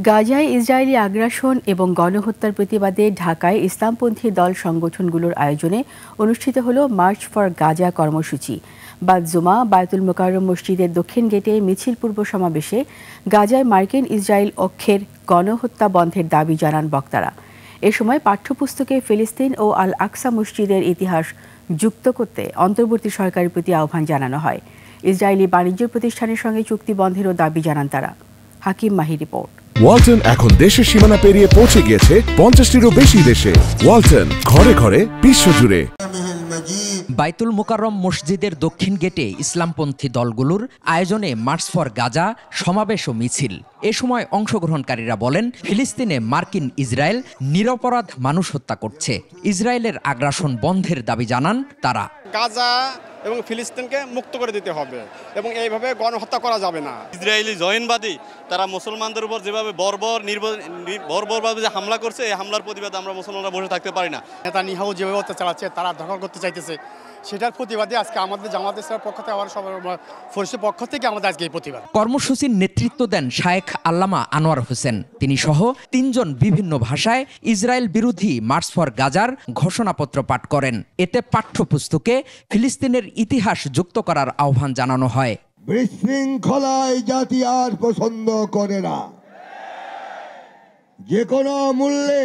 গাজায় ইসরায়েলি আগ্রাসন এবং গণহত্যার প্রতিবাদে ঢাকায় ইসলামপন্থী দল সংগঠনগুলোর আয়োজনে অনুষ্ঠিত হলো মার্চ ফর গাজা কর্মসূচি। বাদ জুমা বায়তুল মোকাররম মসজিদের দক্ষিণ গেটে মিছিল পূর্ব সমাবেশে গাজায় মার্কিন ইসরায়েল অক্ষের গণহত্যা বন্ধের দাবি জানান বক্তারা। এ সময় পাঠ্যপুস্তকে ফিলিস্তিন ও আল আকসা মসজিদের ইতিহাস যুক্ত করতে অন্তর্বর্তী সরকারের প্রতি আহ্বান জানানো হয়। ইসরায়েলি বাণিজ্য প্রতিষ্ঠানের সঙ্গে চুক্তি বন্ধেরও দাবি জানান তারা। হাকিম মাহি রিপোর্ট। ওয়ালটন এখন দেশের সীমানা পেরিয়ে পৌঁছে গিয়েছে 50টিরও বেশি দেশে। ওয়ালটন, ঘরে ঘরে বিশ্বজুড়ে। বায়তুল মোকাররম মসজিদের দক্ষিণ গেটে ইসলামপন্থী দলগুলোর আয়োজনে মার্চ ফর গাজা সমাবেশ ও মিছিল। এ সময় অংশগ্রহণকারীরা বলেন, ফিলিস্তিনে মার্কিন ইসরায়েল নিরপরাধ মানুষ হত্যা করছে। ইসরায়েলের আগ্রাসন বন্ধের দাবি জানান তারা। গাজা এবং ফিলিস্তিনকে মুক্ত করে দিতে হবে এবং এইভাবে গণহত্যা করা যাবে না। ইসরায়েলি জয়েনবাদী তারা মুসলমানদের উপর যেভাবে বর্বরভাবে যে হামলা করছে, এই হামলার প্রতিবাদে আমরা মুসলমানরা বসে থাকতে পারি না। নেতানিয়াহু যেভাবে অত্যাচার চালাচ্ছে, তারা দখল করতে চাইতেছে, সেটার প্রতিবাদে আজকে আমাদের জামাত ইসলামের পক্ষ থেকে ফোর্সের পক্ষ থেকে আমাদের আজকে এই প্রতিবাদ। কর্মসূচির নেতৃত্ব দেন শায়েখ আল্লামা আনোয়ার হোসেন। তিনি সহ 3 জন বিভিন্ন ভাষায় ইসরায়েল বিরোধী মার্চ ফর গাজার ঘোষণাপত্র পাঠ করেন। এতে পাঠ্যপুস্তকে ফিলিস্তিনের ইতিহাস যুক্ত করার আহ্বান জানানো হয়। বিশৃঙ্খলায় জাতি আর পছন্দ করে না। যে কোনো মূল্যে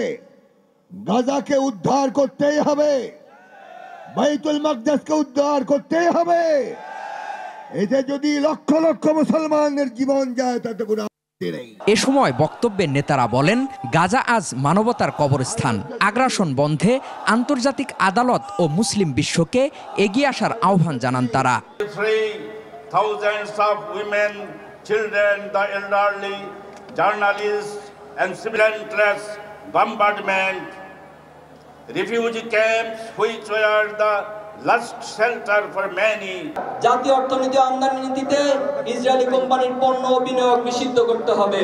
গাজাকে উদ্ধার করতেই হবে, বাইতুল মাকদাসকে উদ্ধার করতেই হবে। এতে যদি লক্ষ লক্ষ মুসলমানের জীবন যায় তাতে কোনো আপত্তি নেই। এ সময় বক্তব্যে নেতারা বলেন, গাজা আজ মানবতার কবরস্থান। আগ্রাসন বন্ধে আন্তর্জাতিক আদালত ও মুসলিম বিশ্বকে এগিয়ে আসার আহ্বান জানান তারা। Thousands of women, children, the elderly, journalists and civilian bombardment, refugee camps which were the last shelter for many. জাতীয় অর্থনীতি আমদানি নীতিতে ইসরায়েলি কোম্পানির পণ্য বিনিয়োগ নিষিদ্ধ করতে হবে।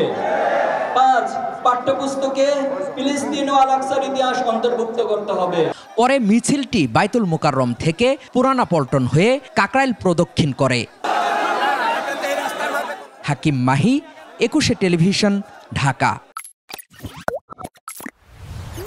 5 পাঠ্যপুস্তকে ফিলিস্তিন ও আল আকসার ইতিহাস অন্তর্ভুক্ত করতে হবে। পরে মিছিলটি বায়তুল মোকাররম থেকে পুরানা পল্টন হয়ে কাকরাইল প্রদক্ষিণ করে। হাকিম মাহি, 21 টেলিভিশন, ঢাকা।